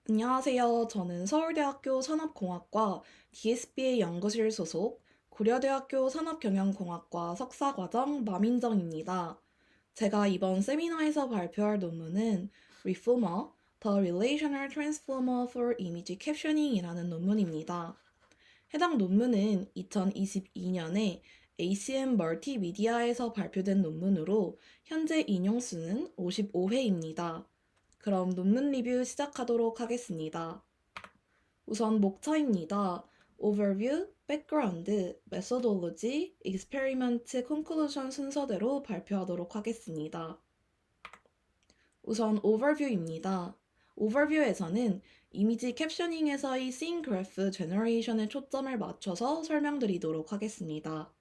안녕하세요. 저는 서울대학교 산업공학과 DSBA 연구실 소속 고려대학교 산업경영공학과 석사과정 마민정입니다. 제가 이번 세미나에서 발표할 논문은 Reformer, The Relational Transformer for Image Captioning이라는 논문입니다. 해당 논문은 2022년에 ACM 멀티미디어에서 발표된 논문으로 현재 인용수는 55회입니다. 그럼 논문 리뷰 시작하도록 하겠습니다. 우선 목차입니다. Overview, Background, Methodology, Experiment, Conclusion 순서대로 발표하도록 하겠습니다. 우선 Overview입니다. Overview에서는 이미지 캡셔닝에서의 Scene Graph Generation에 초점을 맞춰서 설명드리도록 하겠습니다.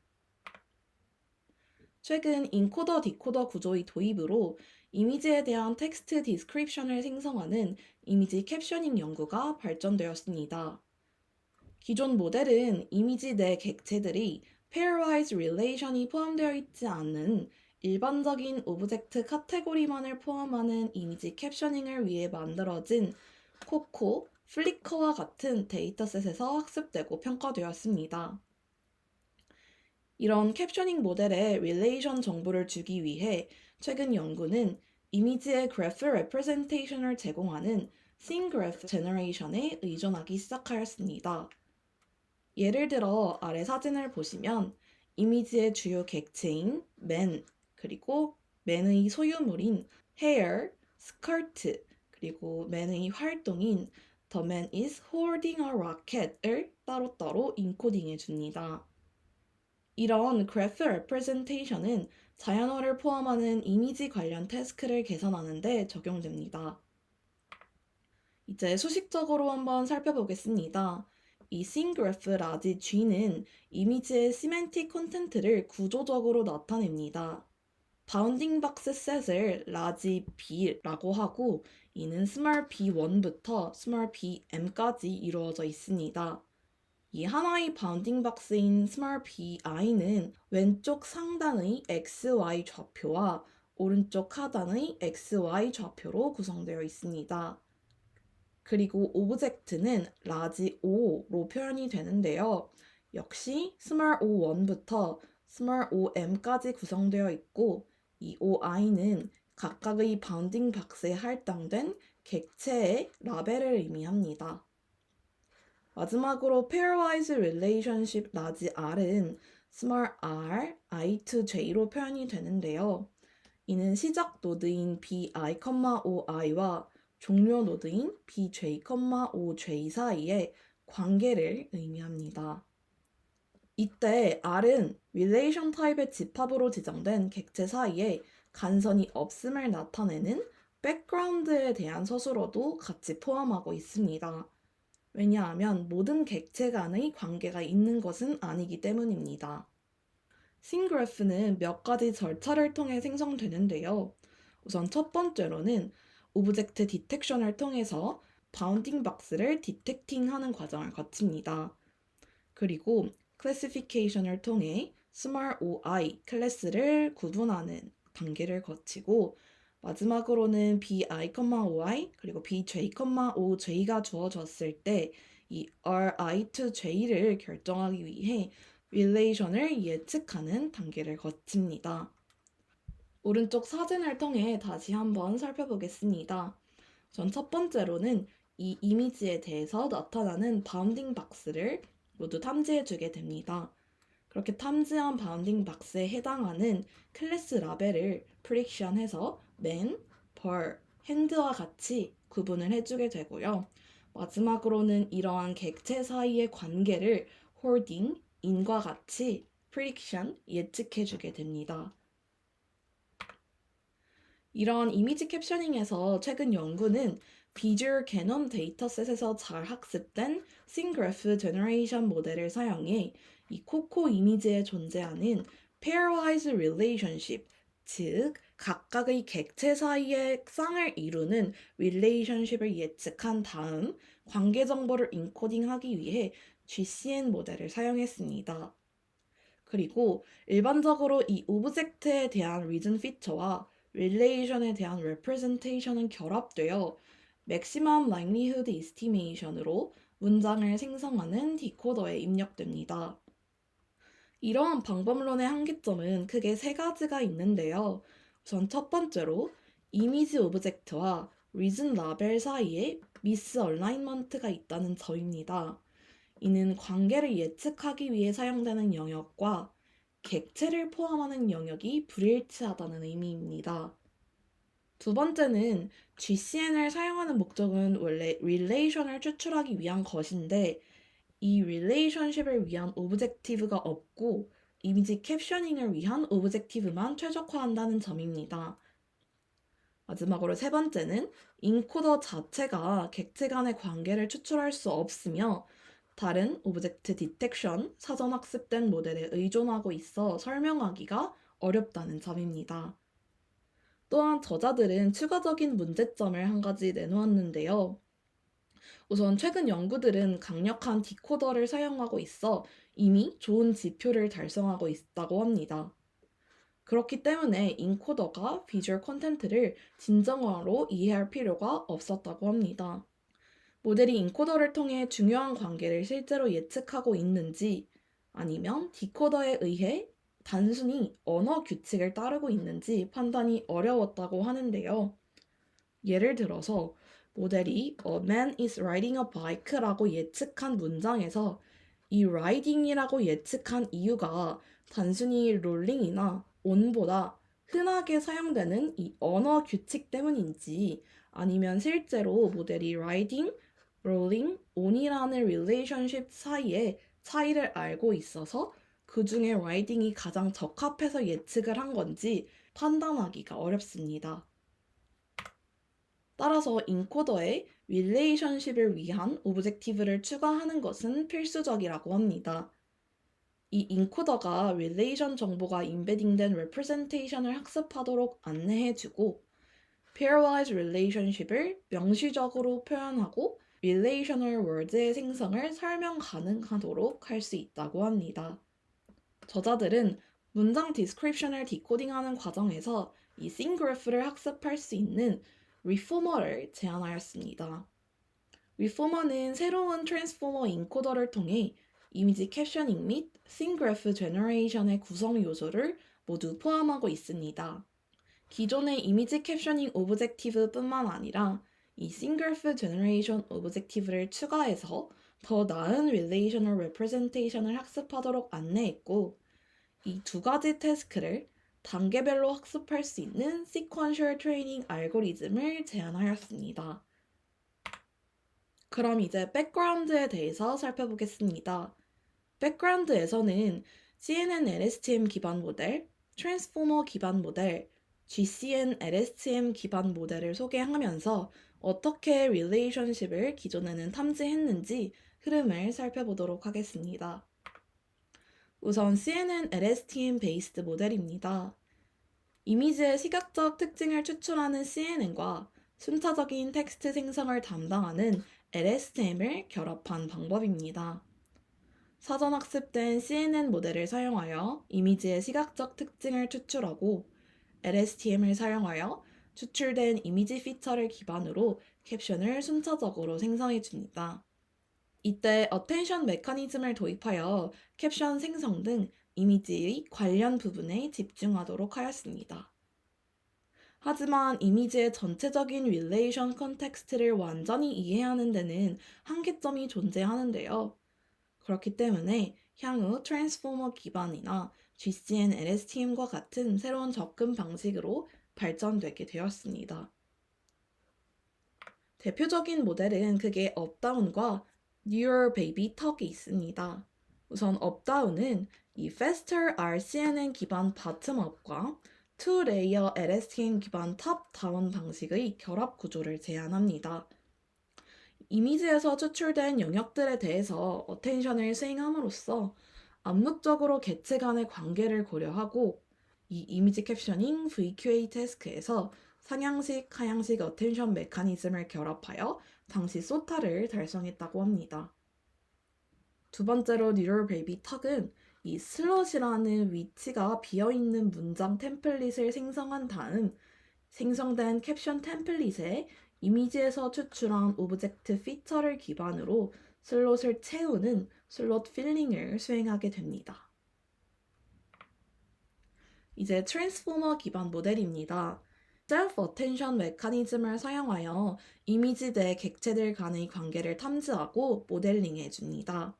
최근 인코더 디코더 구조의 도입으로 이미지에 대한 텍스트 디스크립션을 생성하는 이미지 캡셔닝 연구가 발전되었습니다. 기존 모델은 이미지 내 객체들이 pairwise relation이 포함되어 있지 않은 일반적인 오브젝트 카테고리만을 포함하는 이미지 캡셔닝을 위해 만들어진 코코, 플리커와 같은 데이터셋에서 학습되고 평가되었습니다. 이런 캡셔닝 모델에 릴레이션 정보를 주기 위해 최근 연구는 이미지의 그래프 레프레젠테이션을 제공하는 Scene Graph Generation에 의존하기 시작하였습니다. 예를 들어 아래 사진을 보시면 이미지의 주요 객체인 man, 그리고 man의 소유물인 hair, skirt, 그리고 man의 활동인 the man is holding a rocket을 따로따로 인코딩해 줍니다. 이런 그래프 레프레젠테이션은 자연어를 포함하는 이미지 관련 태스크를 개선하는 데 적용됩니다. 이제 수식적으로 한번 살펴보겠습니다. 이 scene graph 라지 G는 이미지의 시멘틱 콘텐트를 구조적으로 나타냅니다. 바운딩 박스 셋을 라지 B라고 하고 이는 small b1부터 small bm까지 이루어져 있습니다. 이 하나의 바운딩 박스인 small bi는 왼쪽 상단의 xy 좌표와 오른쪽 하단의 xy 좌표로 구성되어 있습니다. 그리고 오브젝트는 라지 O로 표현이 되는데요. 역시 small o1부터 small om까지 구성되어 있고 이 oi는 각각의 바운딩 박스에 할당된 객체의 라벨을 의미합니다. 마지막으로 pairwise relationship 라지 R은 small r, i to j로 표현이 되는데요. 이는 시작 노드인 bi, oi와 종료 노드인 bj, oj 사이의 관계를 의미합니다. 이때 R은 relation 타입의 집합으로 지정된 객체 사이에 간선이 없음을 나타내는 background에 대한 서술어도 같이 포함하고 있습니다. 왜냐하면 모든 객체 간의 관계가 있는 것은 아니기 때문입니다. 싱그래프는 몇 가지 절차를 통해 생성되는데요. 우선 첫 번째로는 오브젝트 디텍션을 통해서 바운딩 박스를 디텍팅하는 과정을 거칩니다. 그리고 클래시피케이션을 통해 small oi 클래스를 구분하는 단계를 거치고 마지막으로는 bi, oi 그리고 bj, oj가 주어졌을 때 이 ri to j를 결정하기 위해 릴레이션을 예측하는 단계를 거칩니다. 오른쪽 사진을 통해 다시 한번 살펴보겠습니다. 전 첫 번째로는 이 이미지에 대해서 나타나는 바운딩 박스를 모두 탐지해주게 됩니다. 그렇게 탐지한 바운딩 박스에 해당하는 클래스 라벨을 프릭션해서 man, per, hand와 같이 구분을 해주게 되고요. 마지막으로는 이러한 객체 사이의 관계를 holding, in과 같이 prediction, 예측해주게 됩니다. 이런 이미지 캡셔닝에서 최근 연구는 비주얼 개념 데이터셋에서 잘 학습된 Scene Graph Generation 모델을 사용해 이 코코 이미지에 존재하는 pairwise relationship, 즉 각각의 객체 사이의 쌍을 이루는 relationship을 예측한 다음 관계 정보를 인코딩하기 위해 GCN 모델을 사용했습니다. 그리고 일반적으로 이 오브젝트에 대한 리전 피처와 릴레이션에 대한 레프레젠테이션은 결합되어 maximum likelihood estimation으로 문장을 생성하는 디코더에 입력됩니다. 이러한 방법론의 한계점은 크게 세 가지가 있는데요. 우선 첫 번째로 이미지 오브젝트와 리즌 라벨 사이에 미스 얼라인먼트가 있다는 점입니다. 이는 관계를 예측하기 위해 사용되는 영역과 객체를 포함하는 영역이 불일치하다는 의미입니다. 두 번째는 GCN을 사용하는 목적은 원래 릴레이션을 추출하기 위한 것인데 이 릴레이션십을 위한 오브젝티브가 없고 이미지 캡셔닝을 위한 오브젝티브만 최적화한다는 점입니다. 마지막으로 세 번째는 인코더 자체가 객체 간의 관계를 추출할 수 없으며 다른 오브젝트 디텍션, 사전 학습된 모델에 의존하고 있어 설명하기가 어렵다는 점입니다. 또한 저자들은 추가적인 문제점을 한 가지 내놓았는데요. 우선 최근 연구들은 강력한 디코더를 사용하고 있어 이미 좋은 지표를 달성하고 있다고 합니다. 그렇기 때문에 인코더가 비주얼 콘텐츠를 진정어로 이해할 필요가 없었다고 합니다. 모델이 인코더를 통해 중요한 관계를 실제로 예측하고 있는지 아니면 디코더에 의해 단순히 언어 규칙을 따르고 있는지 판단이 어려웠다고 하는데요. 예를 들어서 모델이 A man is riding a bike라고 예측한 문장에서 이 riding이라고 예측한 이유가 단순히 rolling이나 on보다 흔하게 사용되는 이 언어 규칙 때문인지 아니면 실제로 모델이 riding, rolling, on이라는 relationship 사이에 차이를 알고 있어서 그 중에 riding이 가장 적합해서 예측을 한 건지 판단하기가 어렵습니다. 따라서 인코더에 릴레이션십을 위한 오브젝티브를 추가하는 것은 필수적이라고 합니다. 이 인코더가 릴레이션 정보가 인베딩된 레프레젠테이션을 학습하도록 안내해주고 pairwise relationship을 명시적으로 표현하고 relational word의 생성을 설명 가능하도록 할 수 있다고 합니다. 저자들은 문장 디스크립션을 디코딩하는 과정에서 이 싱그래프를 학습할 수 있는 리포머를 제안하였습니다. 리포머는 새로운 트랜스포머 인코더를 통해 이미지 캡셔닝 및 싱그래프 제너레이션의 구성 요소를 모두 포함하고 있습니다. 기존의 이미지 캡셔닝 오브젝티브뿐만 아니라 이 싱그래프 제너레이션 오브젝티브를 추가해서 더 나은 릴레이셔널 레프레젠테이션을 학습하도록 안내했고 이 두 가지 태스크를 단계별로 학습할 수 있는 시퀀셜 트레이닝 알고리즘을 제안하였습니다. 그럼 이제 백그라운드에 대해서 살펴보겠습니다. 백그라운드에서는 CNN LSTM 기반 모델, 트랜스포머 기반 모델, GCN LSTM 기반 모델을 소개하면서 어떻게 릴레이션십을 기존에는 탐지했는지 흐름을 살펴보도록 하겠습니다. 우선 CNN LSTM 베이스드 모델입니다. 이미지의 시각적 특징을 추출하는 CNN과 순차적인 텍스트 생성을 담당하는 LSTM을 결합한 방법입니다. 사전 학습된 CNN 모델을 사용하여 이미지의 시각적 특징을 추출하고 LSTM을 사용하여 추출된 이미지 피처를 기반으로 캡션을 순차적으로 생성해 줍니다. 이때 어텐션 메커니즘을 도입하여 캡션 생성 등 이미지의 관련 부분에 집중하도록 하였습니다. 하지만 이미지의 전체적인 릴레이션 컨텍스트를 완전히 이해하는 데는 한계점이 존재하는데요. 그렇기 때문에 향후 트랜스포머 기반이나 GCN LSTM과 같은 새로운 접근 방식으로 발전되게 되었습니다. 대표적인 모델은 크게 업다운과 Neural Baby 턱이 있습니다. 우선 업다운은 이 Faster RCNN 기반 바텀업과 2레이어 LSTM 기반 탑다운 방식의 결합 구조를 제안합니다. 이미지에서 추출된 영역들에 대해서 어텐션을 스윙함으로써 암묵적으로 객체 간의 관계를 고려하고 이 이미지 캡셔닝 VQA 태스크에서 상향식, 하향식 어텐션 메커니즘을 결합하여 당시 소타를 달성했다고 합니다. 두 번째로 뉴럴 베이비 턱은 이 슬롯이라는 위치가 비어있는 문장 템플릿을 생성한 다음 생성된 캡션 템플릿에 이미지에서 추출한 오브젝트 피처를 기반으로 슬롯을 채우는 슬롯 필링을 수행하게 됩니다. 이제 트랜스포머 기반 모델입니다. 셀프 어텐션 메커니즘을 사용하여 이미지 내 객체들 간의 관계를 탐지하고 모델링해 줍니다.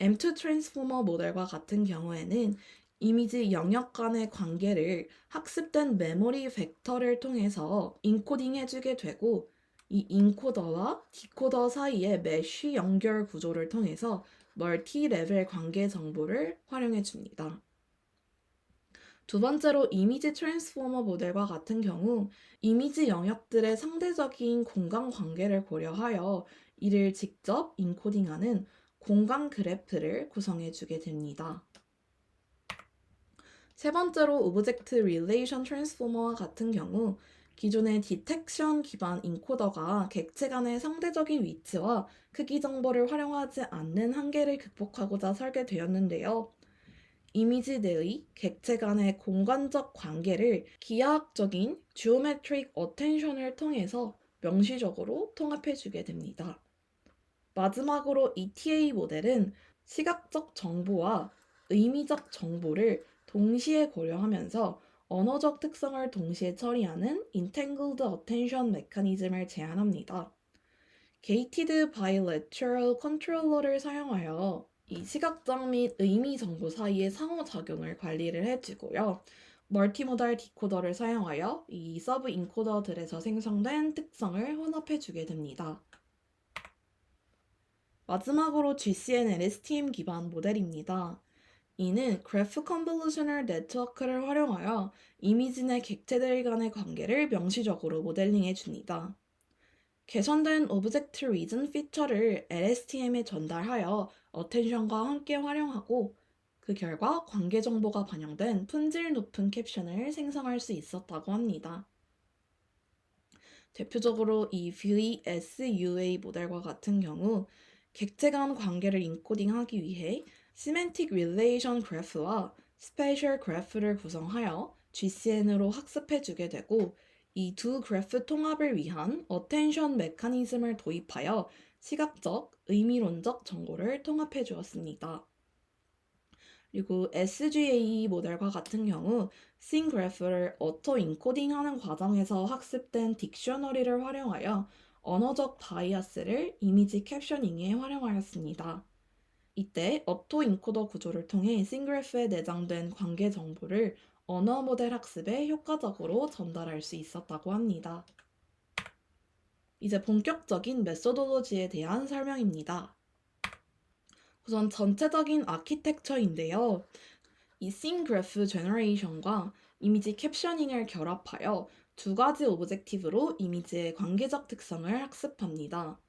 M2 트랜스포머 모델과 같은 경우에는 이미지 영역 간의 관계를 학습된 메모리 벡터를 통해서 인코딩해 주게 되고 이 인코더와 디코더 사이의 메쉬 연결 구조를 통해서 멀티 레벨 관계 정보를 활용해 줍니다. 두 번째로 이미지 트랜스포머 모델과 같은 경우 이미지 영역들의 상대적인 공간 관계를 고려하여 이를 직접 인코딩하는 공간 그래프를 구성해 주게 됩니다. 세 번째로 오브젝트 릴레이션 트랜스포머와 같은 경우 기존의 디텍션 기반 인코더가 객체 간의 상대적인 위치와 크기 정보를 활용하지 않는 한계를 극복하고자 설계되었는데요. 이미지 내의 객체 간의 공간적 관계를 기하학적인 지오메트릭 어텐션을 통해서 명시적으로 통합해주게 됩니다. 마지막으로 ETA 모델은 시각적 정보와 의미적 정보를 동시에 고려하면서 언어적 특성을 동시에 처리하는 Entangled Attention 메커니즘을 제안합니다. Gated Bilateral Controller를 사용하여 이 시각적 및 의미 정보 사이의 상호작용을 관리를 해주고요. 멀티모달 디코더를 사용하여 이 서브 인코더들에서 생성된 특성을 혼합해주게 됩니다. 마지막으로 GCN LSTM 기반 모델입니다. 이는 그래프 컨볼루셔널 네트워크를 활용하여 이미지 내 객체들 간의 관계를 명시적으로 모델링해 줍니다. 개선된 오브젝트 리전 피처를 LSTM에 전달하여 어텐션과 함께 활용하고 그 결과 관계 정보가 반영된 품질 높은 캡션을 생성할 수 있었다고 합니다. 대표적으로 이 VSUA 모델과 같은 경우 객체 간 관계를 인코딩하기 위해 시멘틱 릴레이션 그래프와 스페셜 그래프를 구성하여 GCN으로 학습해주게 되고 이 두 그래프 통합을 위한 어텐션 메커니즘을 도입하여 시각적, 의미론적 정보를 통합해 주었습니다. 그리고 SGAE 모델과 같은 경우 씬 그래프를 어토 인코딩하는 과정에서 학습된 딕셔너리를 활용하여 언어적 바이어스를 이미지 캡셔닝에 활용하였습니다. 이때 어토 인코더 구조를 통해 씬 그래프에 내장된 관계 정보를 언어 모델 학습에 효과적으로 전달할 수 있었다고 합니다. 이제 본격적인 메소돌로지에 대한 설명입니다. 우선 전체적인 아키텍처인데요. 이 씬 그래프 제너레이션과 이미지 캡셔닝을 결합하여 두 가지 오브젝티브로 이미지의 관계적 특성을 학습합니다.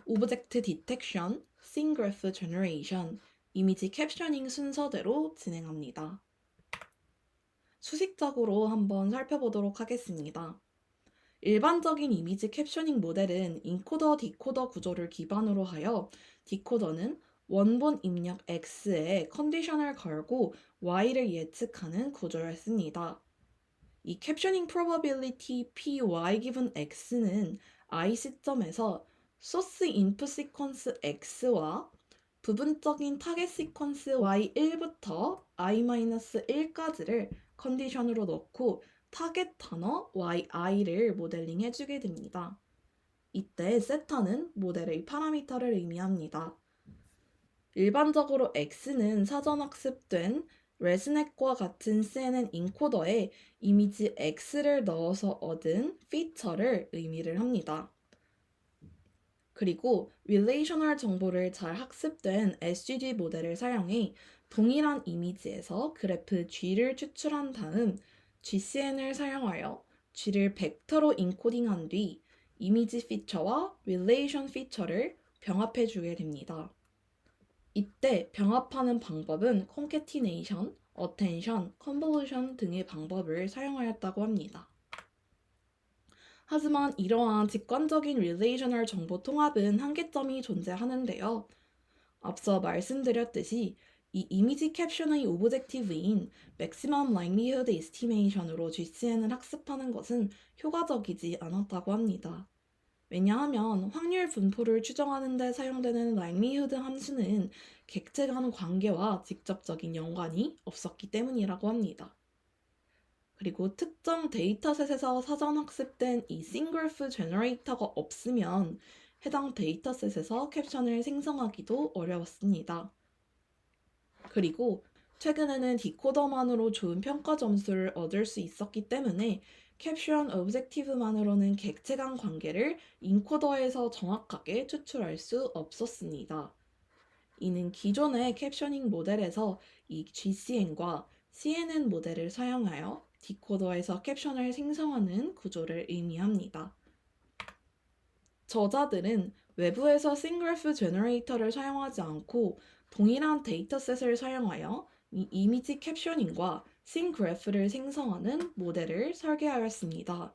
오브젝트 디텍션, 씬 그래프 제너레이션, 이미지 캡셔닝 순서대로 진행합니다. 수식적으로 한번 살펴보도록 하겠습니다. 일반적인 이미지 캡셔닝 모델은 인코더 디코더 구조를 기반으로 하여 디코더는 원본 입력 X에 컨디션을 걸고 Y를 예측하는 구조였습니다. 이 캡셔닝 probability PY given X는 I 시점에서 소스 인풋 시퀀스 X와 부분적인 타겟 시퀀스 Y1부터 I-1까지를 컨디션으로 넣고 타겟 단어 YI를 모델링 해주게 됩니다. 이때 세타는 모델의 파라미터를 의미합니다. 일반적으로 X는 사전 학습된 레스넷과 같은 CNN 인코더에 이미지 X를 넣어서 얻은 피처를 의미를 합니다. 그리고 릴레이셔널 정보를 잘 학습된 SGG 모델을 사용해 동일한 이미지에서 그래프 G를 추출한 다음 GCN을 사용하여 G를 벡터로 인코딩한 뒤 이미지 피처와 릴레이션 피처를 병합해 주게 됩니다. 이때 병합하는 방법은 콘캐티네이션, 어텐션, 컨볼루션 등의 방법을 사용하였다고 합니다. 하지만 이러한 직관적인 릴레이셔널 정보 통합은 한계점이 존재하는데요. 앞서 말씀드렸듯이 이 이미지 캡션의 오브젝티브인 Maximum Likelihood Estimation으로 GCN을 학습하는 것은 효과적이지 않았다고 합니다. 왜냐하면 확률 분포를 추정하는 데 사용되는 likelihood 함수는 객체 간 관계와 직접적인 연관이 없었기 때문이라고 합니다. 그리고 특정 데이터셋에서 사전 학습된 이 싱글프 제너레이터가 없으면 해당 데이터셋에서 캡션을 생성하기도 어려웠습니다. 그리고 최근에는 디코더만으로 좋은 평가 점수를 얻을 수 있었기 때문에 캡션 오브젝티브만으로는 객체 간 관계를 인코더에서 정확하게 추출할 수 없었습니다. 이는 기존의 캡셔닝 모델에서 이 GCN과 CNN 모델을 사용하여 디코더에서 캡션을 생성하는 구조를 의미합니다. 저자들은 외부에서 싱그래프 제너레이터를 사용하지 않고 동일한 데이터셋을 사용하여 이 이미지 캡셔닝과 싱그래프를 생성하는 모델을 설계하였습니다.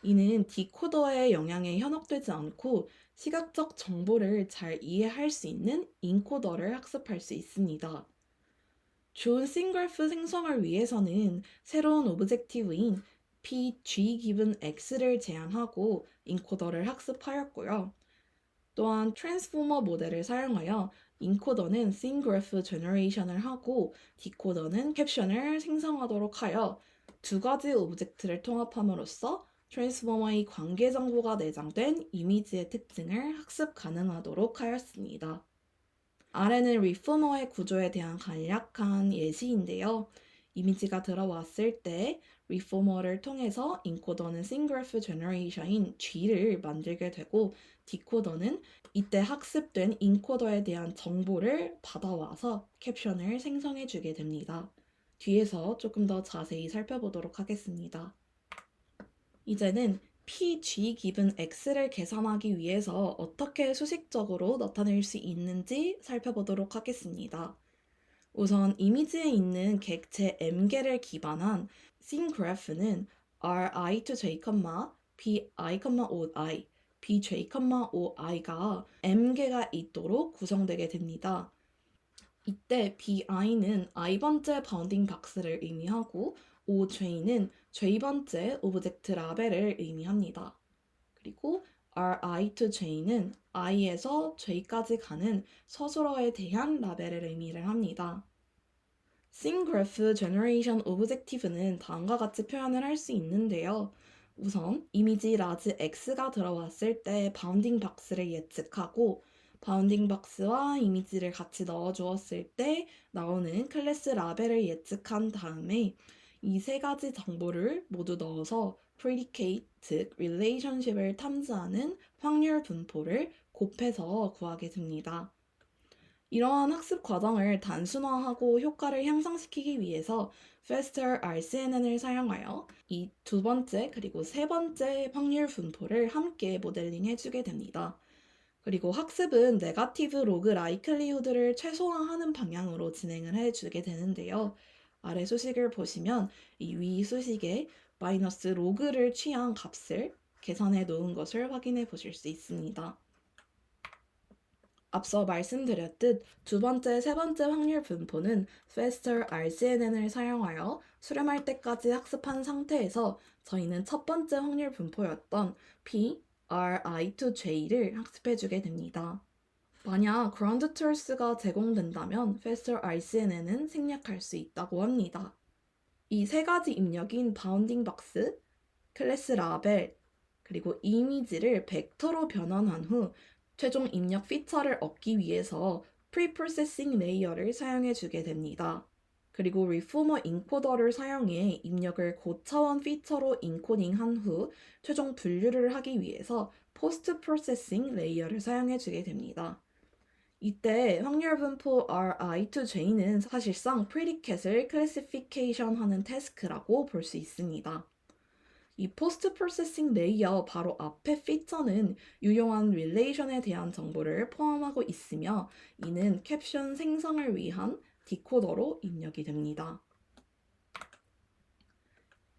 이는 디코더의 영향에 현혹되지 않고 시각적 정보를 잘 이해할 수 있는 인코더를 학습할 수 있습니다. 좋은 싱그래프 생성을 위해서는 새로운 오브젝티브인 PG 기분 X를 제한하고 인코더를 학습하였고요. 또한 트랜스포머 모델을 사용하여 인코더는 싱그래프 제너레이션을 하고 디코더는 캡션을 생성하도록 하여 두 가지 오브젝트를 통합함으로써 트랜스포머의 관계 정보가 내장된 이미지의 특징을 학습 가능하도록 하였습니다. 아래는 리포머의 구조에 대한 간략한 예시인데요. 이미지가 들어왔을 때 리포머를 통해서 인코더는 싱그래프 제너레이션인 G를 만들게 되고 디코더는 이때 학습된 인코더에 대한 정보를 받아와서 캡션을 생성해 주게 됩니다. 뒤에서 조금 더 자세히 살펴보도록 하겠습니다. 이제는 PG 기분 X를 계산하기 위해서 어떻게 수식적으로 나타낼 수 있는지 살펴보도록 하겠습니다. 우선 이미지에 있는 객체 M개를 기반한 씬 그래프는 Ri to J, Pi, Oi, Bj, Oi가 M개가 있도록 구성되게 됩니다. 이때 bi는 i번째 바운딩 박스를 의미하고 oj는 j번째 오브젝트 라벨을 의미합니다. 그리고 ri to j는 i에서 j까지 가는 서술어에 대한 라벨을 의미를 합니다. 싱그래프 제너레이션 오브젝티브는 다음과 같이 표현을 할 수 있는데요. 우선 이미지 라지 X가 들어왔을 때 바운딩 박스를 예측하고 바운딩 박스와 이미지를 같이 넣어 주었을 때 나오는 클래스 라벨을 예측한 다음에 이 세 가지 정보를 모두 넣어서 predicate, 즉 relationship을 탐지하는 확률 분포를 곱해서 구하게 됩니다. 이러한 학습 과정을 단순화하고 효과를 향상시키기 위해서 faster RCNN을 사용하여 이 두 번째 그리고 세 번째 확률 분포를 함께 모델링 해주게 됩니다. 그리고 학습은 네거티브 로그 라이클리후드를 최소화하는 방향으로 진행을 해주게 되는데요. 아래 수식을 보시면 이 위 수식에 마이너스 로그를 취한 값을 계산해 놓은 것을 확인해 보실 수 있습니다. 앞서 말씀드렸듯 두 번째, 세 번째 확률 분포는 faster RCNN을 사용하여 수렴할 때까지 학습한 상태에서 저희는 첫 번째 확률 분포였던 P, RI to J를 학습해주게 됩니다. 만약 ground truth가 제공된다면 faster RCNN은 생략할 수 있다고 합니다. 이 세 가지 입력인 바운딩 박스, 클래스 라벨, 그리고 이미지를 벡터로 변환한 후 최종 입력 피처를 얻기 위해서 프리프로세싱 레이어를 사용해 주게 됩니다. 그리고 리포머 인코더를 사용해 입력을 고차원 피처로 인코딩한 후 최종 분류를 하기 위해서 포스트 프로세싱 레이어를 사용해 주게 됩니다. 이때 확률 분포 Ri to J는 사실상 프리디켓을 클래시피케이션 하는 태스크라고 볼 수 있습니다. 이 포스트 프로세싱 레이어 바로 앞에 피처는 유용한 릴레이션에 대한 정보를 포함하고 있으며 이는 캡션 생성을 위한 디코더로 입력이 됩니다.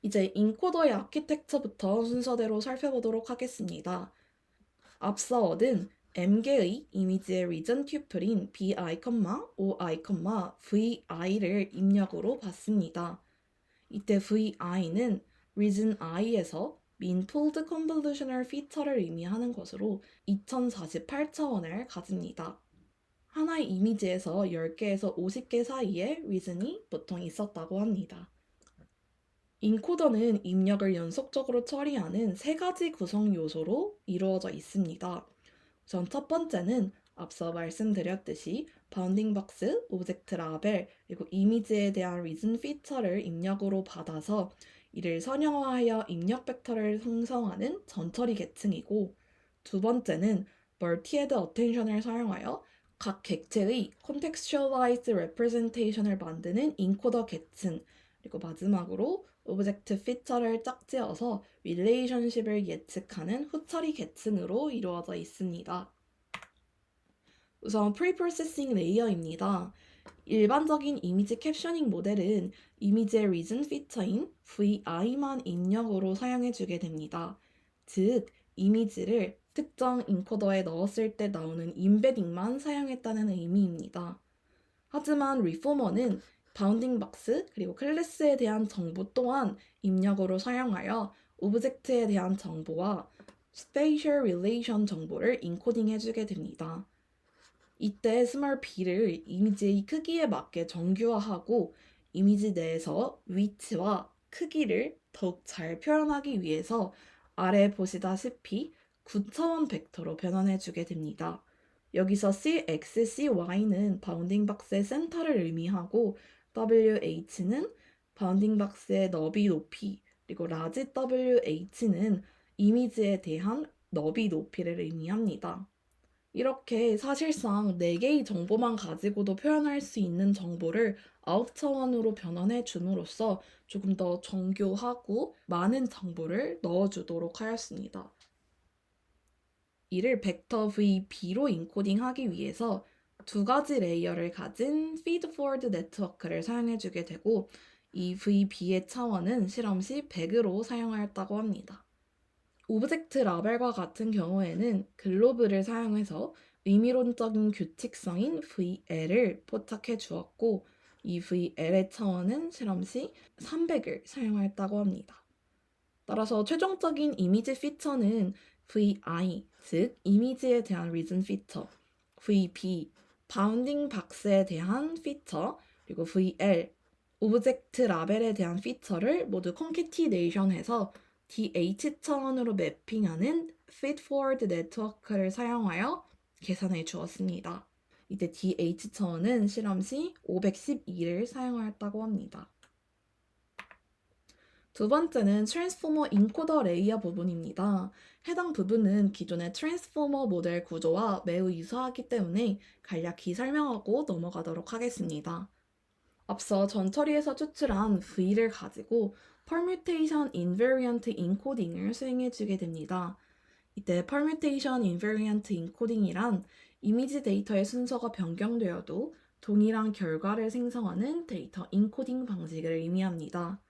이제 인코더의 아키텍처부터 순서대로 살펴보도록 하겠습니다. 앞서 얻은 M개의 이미지의 리전 튜플인 bi, oi, vi를 입력으로 받습니다. 이때 vi는 region i에서 mean pooled convolutional feature를 의미하는 것으로 2048차원을 가집니다. 하나의 이미지에서 10개에서 50개 사이에 reason이 보통 있었다고 합니다. 인코더는 입력을 연속적으로 처리하는 세 가지 구성 요소로 이루어져 있습니다. 우선 첫 번째는 앞서 말씀드렸듯이 바운딩 박스, 오브젝트 라벨, 그리고 이미지에 대한 리즌 피처를 입력으로 받아서 이를 선형화하여 입력 벡터를 생성하는 전처리 계층이고, 두 번째는 멀티-헤드 어텐션을 사용하여 각 객체의 contextualized representation을 만드는 인코더 계층, 그리고 마지막으로 오브젝트 피처를 짝지어서 릴레이션십을 예측하는 후처리 계층으로 이루어져 있습니다. 우선 프리프로세싱 레이어입니다. 일반적인 이미지 캡셔닝 모델은 이미지의 리즌 피처인 VI만 입력으로 사용해주게 됩니다. 즉, 이미지를 특정 인코더에 넣었을 때 나오는 임베딩만 사용했다는 의미입니다. 하지만 리포머는 바운딩 박스 그리고 클래스에 대한 정보 또한 입력으로 사용하여 오브젝트에 대한 정보와 스페이셜 릴레이션 정보를 인코딩해주게 됩니다. 이때 small b를 이미지의 크기에 맞게 정규화하고 이미지 내에서 위치와 크기를 더욱 잘 표현하기 위해서 아래 보시다시피 9차원 벡터로 변환해주게 됩니다. 여기서 CX, CY는 바운딩 박스의 센터를 의미하고 WH는 바운딩 박스의 너비, 높이, 그리고 라지 WH는 이미지에 대한 너비, 높이를 의미합니다. 이렇게 사실상 4개의 정보만 가지고도 표현할 수 있는 정보를 9차원으로 변환해 줌으로써 조금 더 정교하고 많은 정보를 넣어주도록 하였습니다. 이를 벡터 VB로 인코딩하기 위해서 두 가지 레이어를 가진 feedforward 네트워크를 사용해주게 되고, 이 VB의 차원은 실험 시 100으로 사용하였다고 합니다. 오브젝트 라벨과 같은 경우에는 글로브를 사용해서 의미론적인 규칙성인 VL을 포착해 주었고, 이 VL의 차원은 실험 시 300을 사용하였다고 합니다. 따라서 최종적인 이미지 피처는 VI, 즉 이미지에 대한 리즌 피처, VB, 바운딩 박스에 대한 피처, 그리고 VL, 오브젝트 라벨에 대한 피처를 모두 컨캐티네이션해서 DH 차원으로 매핑하는 feedforward 네트워크를 사용하여 계산해 주었습니다. 이때 DH 차원은 실험 시 512를 사용하였다고 합니다. 두 번째는 트랜스포머 인코더 레이어 부분입니다. 해당 부분은 기존의 트랜스포머 모델 구조와 매우 유사하기 때문에 간략히 설명하고 넘어가도록 하겠습니다. 앞서 전처리에서 추출한 V를 가지고 permutation invariant encoding을 수행해주게 됩니다. 이때 permutation invariant encoding이란 이미지 데이터의 순서가 변경되어도 동일한 결과를 생성하는 데이터 인코딩 방식을 의미합니다.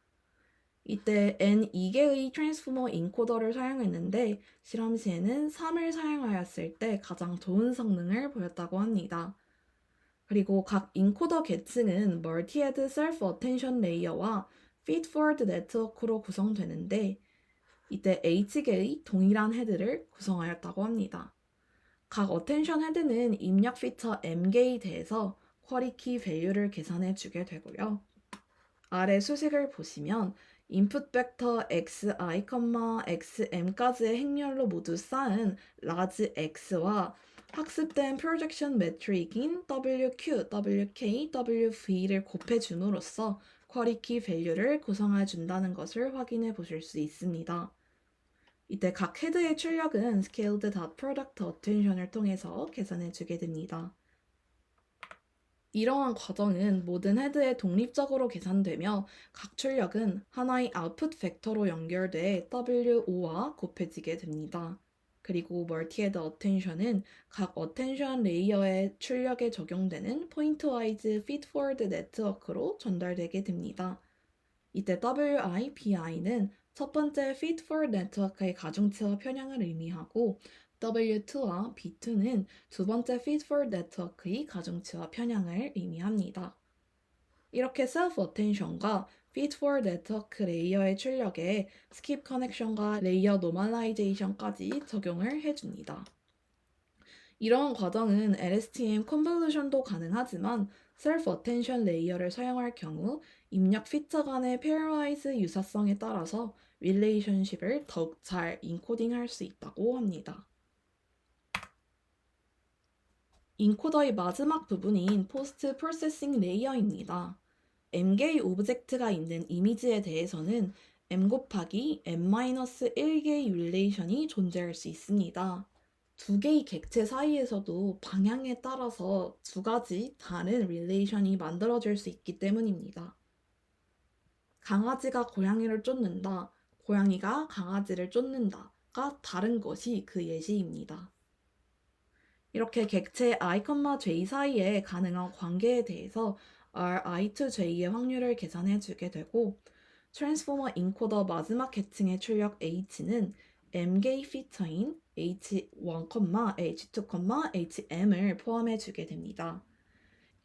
이때 N2개의 트랜스포머 인코더를 사용했는데 실험 시에는 3을 사용하였을 때 가장 좋은 성능을 보였다고 합니다. 그리고 각 인코더 계층은 멀티-헤드 셀프 어텐션 레이어와 feedforward 네트워크로 구성되는데 이때 H개의 동일한 헤드를 구성하였다고 합니다. 각 어텐션 헤드는 입력 피처 M개에 대해서 쿼리 키 밸류를 계산해 주게 되고요. 아래 수식을 보시면 인풋 벡터 xi, xm까지의 행렬로 모두 쌓은 large x와 학습된 프로젝션 매트릭인 wq, wk, wv를 곱해줌으로써 쿼리 키 밸류를 구성해 준다는 것을 확인해 보실 수 있습니다. 이때 각 헤드의 출력은 scaled dot product attention을 통해서 계산해 주게 됩니다. 이러한 과정은 모든 헤드에 독립적으로 계산되며 각 출력은 하나의 아웃풋 벡터로 연결돼 WO와 곱해지게 됩니다. 그리고 멀티-헤드 어텐션은 각 어텐션 레이어의 출력에 적용되는 포인트와이즈 피드포워드 네트워크로 전달되게 됩니다. 이때 WI, BI는 첫 번째 feedforward 네트워크의 가중치와 편향을 의미하고 W2와 B2는 두 번째 feedforward 네트워크의 가중치와 편향을 의미합니다. 이렇게 self-attention과 Fit for Network 레이어의 출력에 Skip Connection과 레이어 Normalization까지 적용을 해줍니다. 이런 과정은 LSTM 컨볼루션도 가능하지만 Self-Attention 레이어를 사용할 경우 입력 피처 간의 페어와이즈 유사성에 따라서 릴레이션십을 더욱 잘 인코딩할 수 있다고 합니다. 인코더의 마지막 부분인 포스트 프로세싱 레이어입니다. m개의 오브젝트가 있는 이미지에 대해서는 m 곱하기 m-1개의 릴레이션이 존재할 수 있습니다. 두 개의 객체 사이에서도 방향에 따라서 두 가지 다른 릴레이션이 만들어질 수 있기 때문입니다. 강아지가 고양이를 쫓는다, 고양이가 강아지를 쫓는다가 다른 것이 그 예시입니다. 이렇게 객체 i, j 사이에 가능한 관계에 대해서 Ri to j의 확률을 계산해 주게 되고 트랜스포머 인코더 마지막 계층의 출력 h는 m개의 피처인 h1, h2, hm을 포함해 주게 됩니다.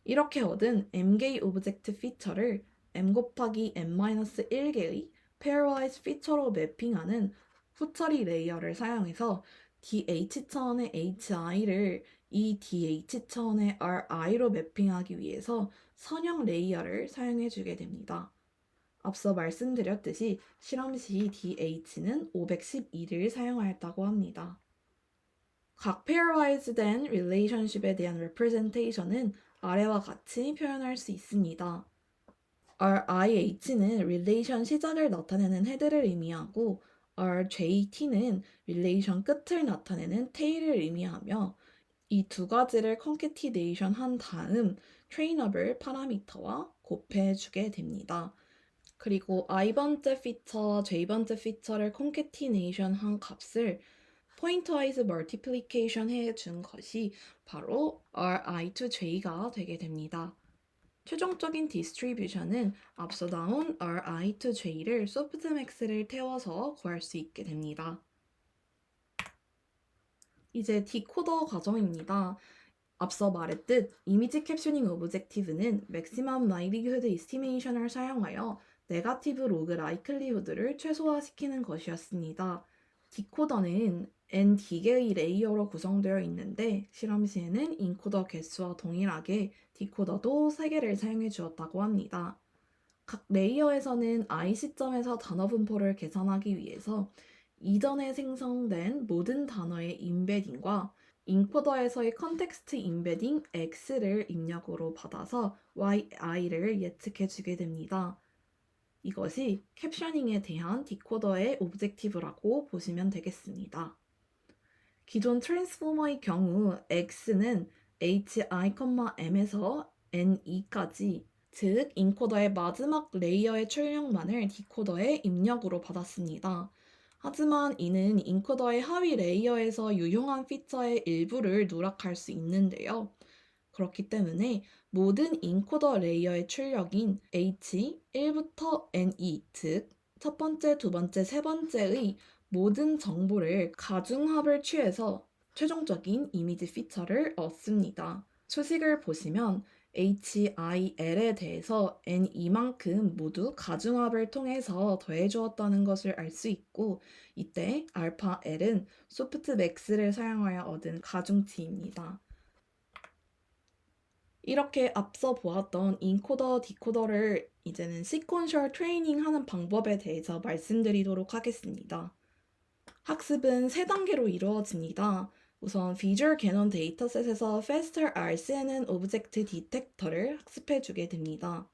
이렇게 얻은 m개의 오브젝트 피처를 m 곱하기 m-1개의 pairwise 피처로 매핑하는 후처리 레이어를 사용해서 dh 차원의 hi를 이 dh 차원의 ri로 매핑하기 위해서 선형 레이어를 사용해 주게 됩니다. 앞서 말씀드렸듯이 실험 시 dh는 512를 사용하였다고 합니다. 각 pairwise된 relationship에 대한 representation은 아래와 같이 표현할 수 있습니다. RIH는 relation 시작을 나타내는 헤드를 의미하고 RJT는 relation 끝을 나타내는 tail을 의미하며 이 두 가지를 concatenation 한 다음 trainable 파라미터와 곱해주게 됩니다. 그리고 i번째 피처와 j번째 피처를 concatenation 한 값을 pointwise multiplication 해준 것이 바로 Ri to j가 되게 됩니다. 최종적인 디스트리뷰션은 앞서 나온 Ri to j를 소프트맥스를 태워서 구할 수 있게 됩니다. 이제 디코더 과정입니다. 앞서 말했듯 이미지 캡셔닝 오브젝티브는 맥시멈 라이리후드 이스티메이션을 사용하여 네거티브 로그 라이클리후드를 최소화시키는 것이었습니다. 디코더는 N-D개의 레이어로 구성되어 있는데 실험 시에는 인코더 개수와 동일하게 디코더도 3개를 사용해 주었다고 합니다. 각 레이어에서는 I 시점에서 단어 분포를 계산하기 위해서 이전에 생성된 모든 단어의 임베딩과 인코더에서의 컨텍스트 임베딩 X를 입력으로 받아서 YI를 예측해 주게 됩니다. 이것이 캡셔닝에 대한 디코더의 오브젝티브라고 보시면 되겠습니다. 기존 트랜스포머의 경우 X는 HI,M에서 NE까지 즉 인코더의 마지막 레이어의 출력만을 디코더의 입력으로 받았습니다. 하지만 이는 인코더의 하위 레이어에서 유용한 피처의 일부를 누락할 수 있는데요. 그렇기 때문에 모든 인코더 레이어의 출력인 H1부터 NE, 즉 첫 번째, 두 번째, 세 번째의 모든 정보를 가중합을 취해서 최종적인 이미지 피처를 얻습니다. 수식을 보시면 HIL에 대해서 NE만큼 모두 가중합을 통해서 더해주었다는 것을 알 수 있고 이때 알파 L은 소프트맥스를 사용하여 얻은 가중치입니다. 이렇게 앞서 보았던 인코더, 디코더를 이제는 시퀀셜 트레이닝 하는 방법에 대해서 말씀드리도록 하겠습니다. 학습은 3단계로 이루어집니다. 우선 비주얼 캐논 데이터셋에서 Faster RCNN 오브젝트 디텍터를 학습해 주게 됩니다.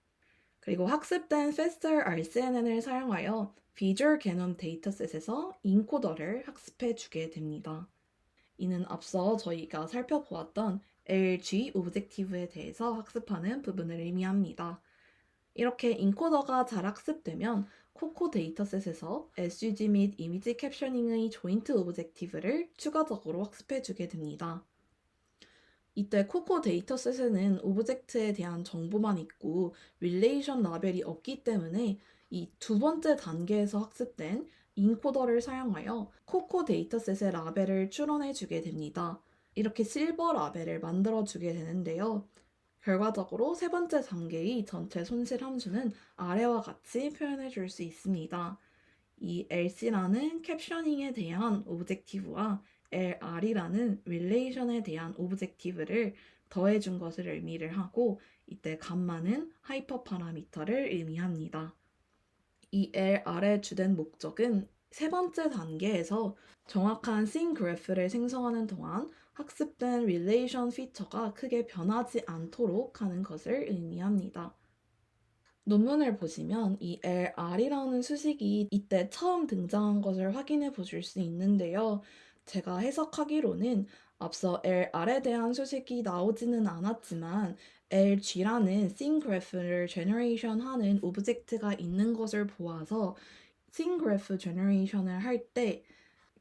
그리고 학습된 Faster RCNN을 사용하여 비주얼 캐논 데이터셋에서 인코더를 학습해 주게 됩니다. 이는 앞서 저희가 살펴보았던 LG 오브젝티브에 대해서 학습하는 부분을 의미합니다. 이렇게 인코더가 잘 학습되면 코코 데이터셋에서 SUG 및 이미지 캡셔닝의 조인트 오브젝티브를 추가적으로 학습해주게 됩니다. 이때 코코 데이터셋에는 오브젝트에 대한 정보만 있고 릴레이션 라벨이 없기 때문에 이 두 번째 단계에서 학습된 인코더를 사용하여 코코 데이터셋의 라벨을 추론해주게 됩니다. 이렇게 실버 라벨을 만들어주게 되는데요. 결과적으로 세 번째 단계의 전체 손실 함수는 아래와 같이 표현해 줄 수 있습니다. 이 LC라는 캡셔닝에 대한 오브젝티브와 LR이라는 릴레이션에 대한 오브젝티브를 더해준 것을 의미를 하고 이때 감마는 하이퍼 파라미터를 의미합니다. 이 LR의 주된 목적은 세 번째 단계에서 정확한 씬 그래프를 생성하는 동안 학습된 릴레이션 피처가 크게 변하지 않도록 하는 것을 의미합니다. 논문을 보시면 이 LR이라는 수식이 이때 처음 등장한 것을 확인해 보실 수 있는데요. 제가 해석하기로는 앞서 LR에 대한 수식이 나오지는 않았지만 LG라는 씬 그래프를 제너레이션 하는 오브젝트가 있는 것을 보아서 씬 그래프 제너레이션을 할 때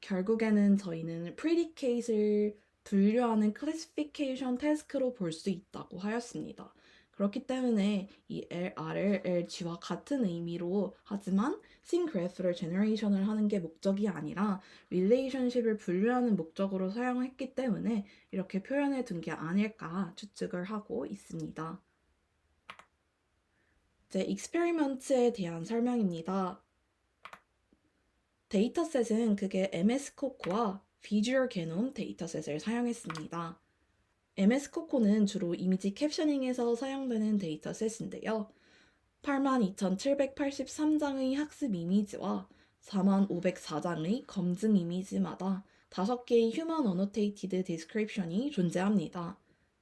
결국에는 저희는 프리디케이트를 분류하는 클래시피케이션 태스크로 볼 수 있다고 하였습니다. 그렇기 때문에 이 LR을 LG와 같은 의미로 하지만 씬 그래프를 제너레이션을 하는 게 목적이 아니라 릴레이션십을 분류하는 목적으로 사용했기 때문에 이렇게 표현해 둔 게 아닐까 추측을 하고 있습니다. 이제 익스페리먼트에 대한 설명입니다. 데이터셋은 그게 MS-COCO와 비주얼 게놈 데이터셋을 사용했습니다. MS-COCO는 주로 이미지 캡셔닝에서 사용되는 데이터셋인데요. 82,783장의 학습 이미지와 45,504장의 검증 이미지마다 5개의 휴먼 어노테이티드 디스크립션이 존재합니다.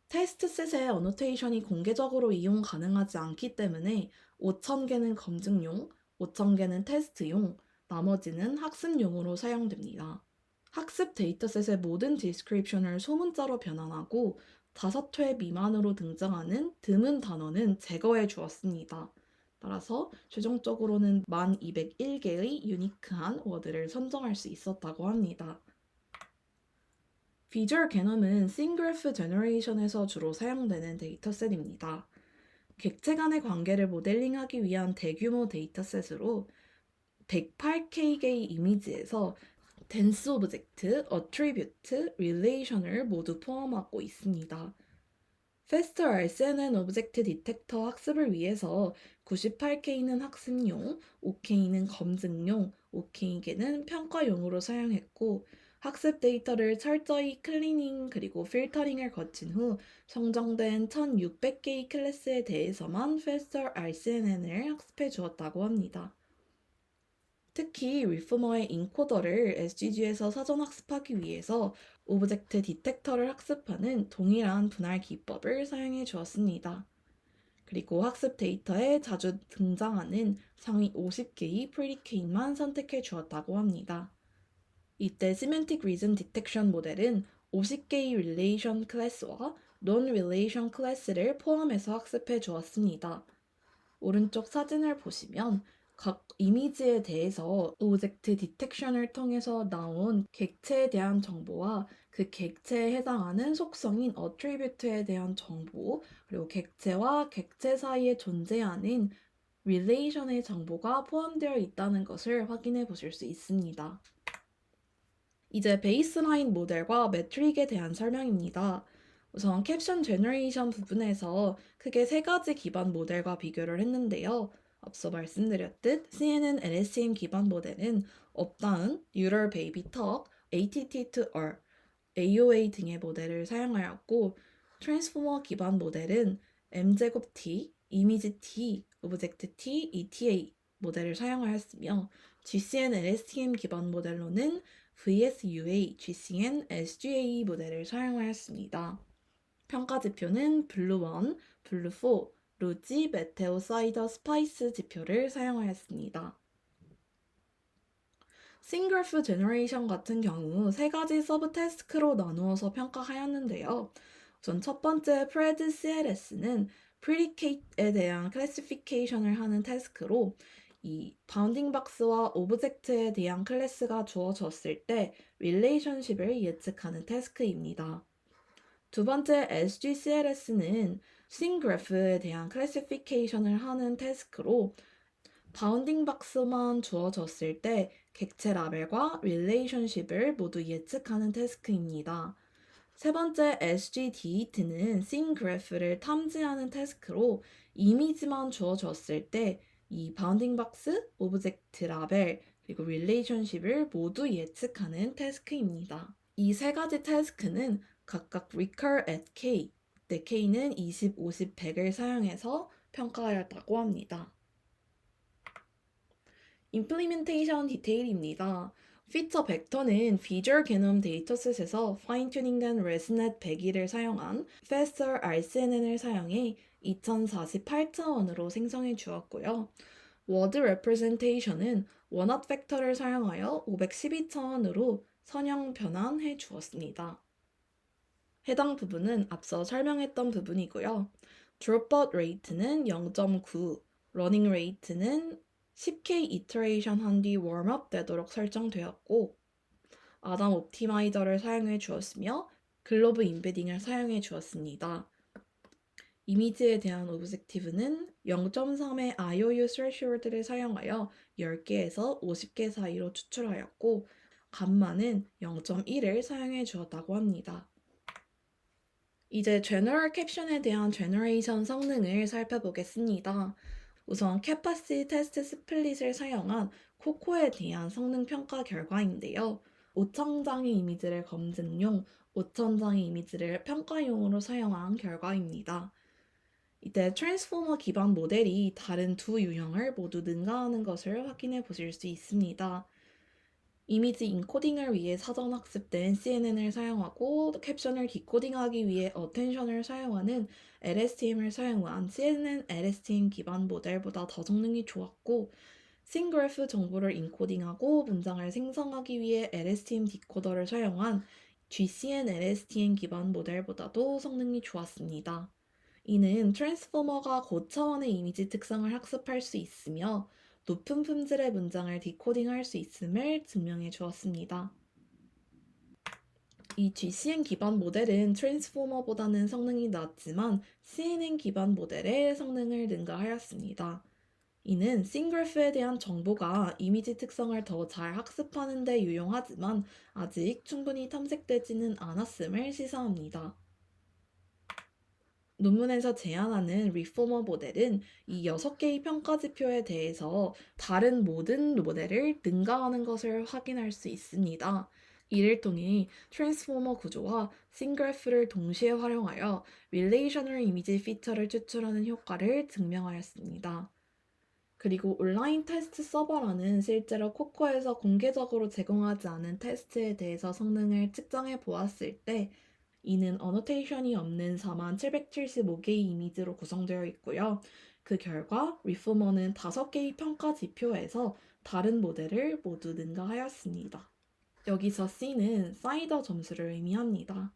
테스트셋의 어노테이션이 공개적으로 이용 가능하지 않기 때문에 5,000개는 검증용, 5,000개는 테스트용, 나머지는 학습용으로 사용됩니다. 학습 데이터셋의 모든 디스크립션을 소문자로 변환하고 5회 미만으로 등장하는 드문 단어는 제거해 주었습니다. 따라서 최종적으로는 1201개의 유니크한 워드를 선정할 수 있었다고 합니다. 비주얼 게놈은 싱그래프 제너레이션에서 주로 사용되는 데이터셋입니다. 객체 간의 관계를 모델링하기 위한 대규모 데이터셋으로 108K개의 이미지에서 댄스 오브젝트, 어트리뷰트, 릴레이션을 모두 포함하고 있습니다. Faster RCNN 오브젝트 디텍터 학습을 위해서 98K는 학습용, 5K는 검증용, 5K는 평가용으로 사용했고 학습 데이터를 철저히 클리닝 그리고 필터링을 거친 후 성정된 1600개의 클래스에 대해서만 Faster RCNN을 학습해 주었다고 합니다. 특히 리포머의 인코더를 SGG에서 사전 학습하기 위해서 오브젝트 디텍터를 학습하는 동일한 분할 기법을 사용해 주었습니다. 그리고 학습 데이터에 자주 등장하는 상위 50개의 프리디케이트만 선택해 주었다고 합니다. 이때 시멘틱 리즌 디텍션 모델은 50개의 릴레이션 클래스와 논 릴레이션 클래스를 포함해서 학습해 주었습니다. 오른쪽 사진을 보시면 각 이미지에 대해서 오브젝트 디텍션을 통해서 나온 객체에 대한 정보와 그 객체에 해당하는 속성인 어트리뷰트에 대한 정보, 그리고 객체와 객체 사이에 존재하는 릴레이션의 정보가 포함되어 있다는 것을 확인해 보실 수 있습니다. 이제 베이스라인 모델과 매트릭에 대한 설명입니다. 우선 캡션 제너레이션 부분에서 크게 세 가지 기반 모델과 비교를 했는데요. 앞서 말씀드렸듯 CNN LSTM 기반 모델은 업다운, 뉴럴 베이비 턱, ATT2R, AOA 등의 모델을 사용하였고 트랜스포머 기반 모델은 M제곱 T, 이미지 T, 오브젝트 T, ETA 모델을 사용하였으며 GCN LSTM 기반 모델로는 VSUA, GCN, SGA 모델을 사용하였습니다. 평가 지표는 블루1, 블루4, 루지, 메테오, 사이더, 스파이스 지표를 사용하였습니다. 싱그래프 제너레이션 같은 경우 세 가지 서브 태스크로 나누어서 평가하였는데요. 우선 첫 번째 프레드 CLS는 프리디케이트에 대한 클래시피케이션을 하는 태스크로 이 바운딩 박스와 오브젝트에 대한 클래스가 주어졌을 때 릴레이션십을 예측하는 태스크입니다. 두 번째 SGCLS는 싱그래프에 대한 클래시피케이션을 하는 태스크로 바운딩 박스만 주어졌을 때 객체 라벨과 릴레이션십을 모두 예측하는 태스크입니다. 세 번째 SGDET는 씬 그래프를 탐지하는 태스크로 이미지만 주어졌을 때 이 바운딩 박스, 오브젝트 라벨, 그리고 릴레이션십을 모두 예측하는 태스크입니다. 이 세 가지 태스크는 각각 recur at k, 때 k는 20, 50, 100을 사용해서 평가하였다고 합니다. 임플리멘테이션 디테일입니다. 피처 벡터는 비주얼 게놈 데이터셋에서 파인 튜닝된 레스넷 102를 사용한 faster RCNN을 사용해 2048차원으로 생성해 주었고요. 워드 레프레젠테이션은 원핫 팩터를 사용하여 512차원으로 선형 변환해 주었습니다. 해당 부분은 앞서 설명했던 부분이고요. 드롭아웃 레이트는 0.9, 러닝 레이트는 10K 이터레이션 한 뒤 웜업 되도록 설정되었고 아담 옵티마이저를 사용해 주었으며 글로브 임베딩을 사용해 주었습니다. 이미지에 대한 오브젝티브는 0.3의 IOU threshold를 사용하여 10개에서 50개 사이로 추출하였고 감마는 0.1을 사용해 주었다고 합니다. 이제 제너럴 캡션에 대한 제너레이션 성능을 살펴보겠습니다. 우선 캐파시티 테스트 스플릿을 사용한 코코에 대한 성능 평가 결과인데요. 5,000장의 이미지를 검증용, 5,000장의 이미지를 평가용으로 사용한 결과입니다. 이때 트랜스포머 기반 모델이 다른 두 유형을 모두 능가하는 것을 확인해 보실 수 있습니다. 이미지 인코딩을 위해 사전 학습된 CNN을 사용하고 캡션을 디코딩하기 위해 어텐션을 사용하는 LSTM을 사용한 CNN LSTM 기반 모델보다 더 성능이 좋았고 씬 그래프 정보를 인코딩하고 문장을 생성하기 위해 LSTM 디코더를 사용한 GCN LSTM 기반 모델보다도 성능이 좋았습니다. 이는 트랜스포머가 고차원의 이미지 특성을 학습할 수 있으며 높은 품질의 문장을 디코딩할 수 있음을 증명해 주었습니다. 이 GCN 기반 모델은 트랜스포머보다는 성능이 낮지만 CNN 기반 모델의 성능을 능가하였습니다. 이는 씬그래프에 대한 정보가 이미지 특성을 더 잘 학습하는 데 유용하지만 아직 충분히 탐색되지는 않았음을 시사합니다. 논문에서 제안하는 리포머 모델은 이 6개의 평가 지표에 대해서 다른 모든 모델을 능가하는 것을 확인할 수 있습니다. 이를 통해 트랜스포머 구조와 씬그래프를 동시에 활용하여 릴레이셔널 이미지 피처를 추출하는 효과를 증명하였습니다. 그리고 온라인 테스트 서버라는 실제로 코코에서 공개적으로 제공하지 않은 테스트에 대해서 성능을 측정해 보았을 때 이는 어노테이션이 없는 4775개의 이미지로 구성되어 있고요. 그 결과 리포머는 5개의 평가 지표에서 다른 모델을 모두 능가하였습니다. 여기서 C는 사이더 점수를 의미합니다.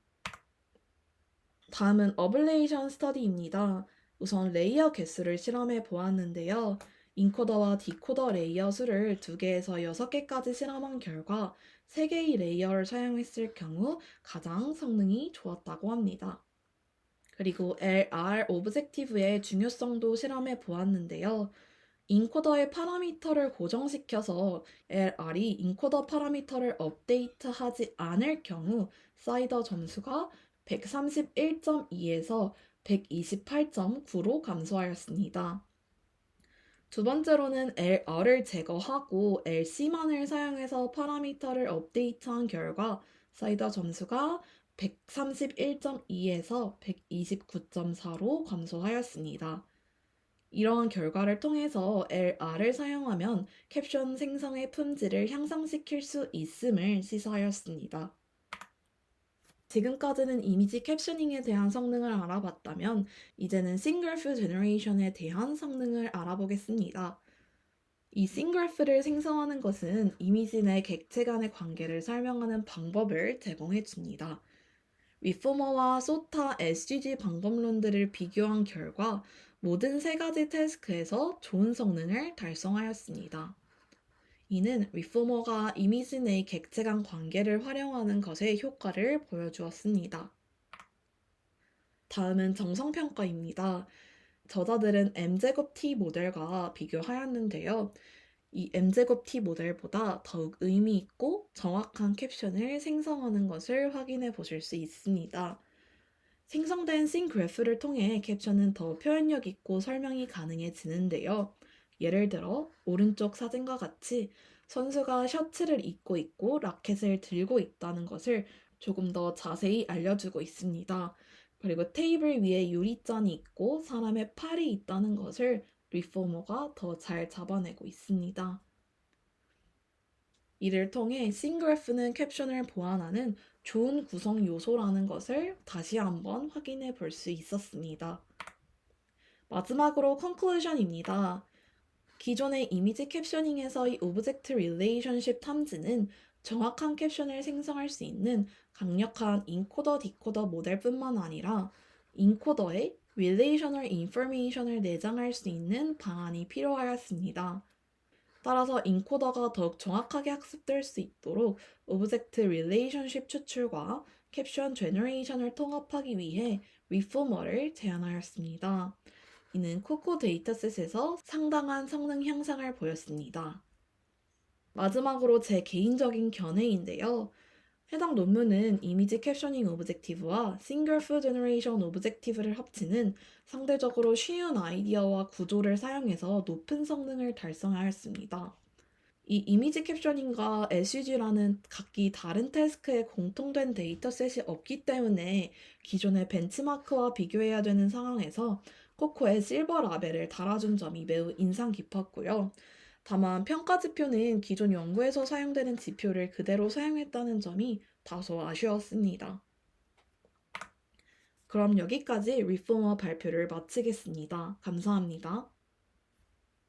다음은 어블레이션 스터디입니다. 우선 레이어 개수를 실험해 보았는데요. 인코더와 디코더 레이어 수를 2개에서 6개까지 실험한 결과 3개의 레이어를 사용했을 경우 가장 성능이 좋았다고 합니다. 그리고 LR 오브젝티브의 중요성도 실험해 보았는데요. 인코더의 파라미터를 고정시켜서 LR이 인코더 파라미터를 업데이트하지 않을 경우 사이더 점수가 131.2에서 128.9로 감소하였습니다. 두 번째로는 LR을 제거하고 LC만을 사용해서 파라미터를 업데이트한 결과 사이더 점수가 131.2에서 129.4로 감소하였습니다. 이러한 결과를 통해서 LR을 사용하면 캡션 생성의 품질을 향상시킬 수 있음을 시사하였습니다. 지금까지는 이미지 캡셔닝에 대한 성능을 알아봤다면 이제는 씬그래프 제너레이션에 대한 성능을 알아보겠습니다. 이 씬그래프를 생성하는 것은 이미지 내 객체 간의 관계를 설명하는 방법을 제공해 줍니다. 리포머와 소타, SGG 방법론들을 비교한 결과 모든 3가지 태스크에서 좋은 성능을 달성하였습니다. 이는 리포머가 이미지 내의 객체 간 관계를 활용하는 것의 효과를 보여주었습니다. 다음은 정성평가입니다. 저자들은 M제곱 T 모델과 비교하였는데요. 이 m제곱 t 모델보다 더욱 의미 있고 정확한 캡션을 생성하는 것을 확인해 보실 수 있습니다. 생성된 씬 그래프를 통해 캡션은 더 표현력 있고 설명이 가능해지는데요. 예를 들어 오른쪽 사진과 같이 선수가 셔츠를 입고 있고 라켓을 들고 있다는 것을 조금 더 자세히 알려주고 있습니다. 그리고 테이블 위에 유리잔이 있고 사람의 팔이 있다는 것을 리포머가 더 잘 잡아내고 있습니다. 이를 통해 싱그래프는 캡션을 보완하는 좋은 구성 요소라는 것을 다시 한번 확인해 볼 수 있었습니다. 마지막으로 컨클루전입니다. 기존의 이미지 캡셔닝에서의 오브젝트 릴레이션십 탐지는 정확한 캡션을 생성할 수 있는 강력한 인코더 디코더 모델뿐만 아니라 인코더에 릴레이셔널 인포메이션을 내장할 수 있는 방안이 필요하였습니다. 따라서 인코더가 더욱 정확하게 학습될 수 있도록 오브젝트 릴레이션십 추출과 캡션 제너레이션을 통합하기 위해 리포머를 제안하였습니다. 이는 코코 데이터셋에서 상당한 성능 향상을 보였습니다. 마지막으로 제 개인적인 견해인데요. 해당 논문은 이미지 캡셔닝 오브젝티브와 싱글프 제너레이션 오브젝티브를 합치는 상대적으로 쉬운 아이디어와 구조를 사용해서 높은 성능을 달성하였습니다. 이 이미지 캡셔닝과 SUG라는 각기 다른 태스크에 공통된 데이터셋이 없기 때문에 기존의 벤치마크와 비교해야 되는 상황에서 코코의 실버 라벨을 달아준 점이 매우 인상 깊었고요. 다만 평가 지표는 기존 연구에서 사용되는 지표를 그대로 사용했다는 점이 다소 아쉬웠습니다. 그럼 여기까지 리포머 발표를 마치겠습니다. 감사합니다.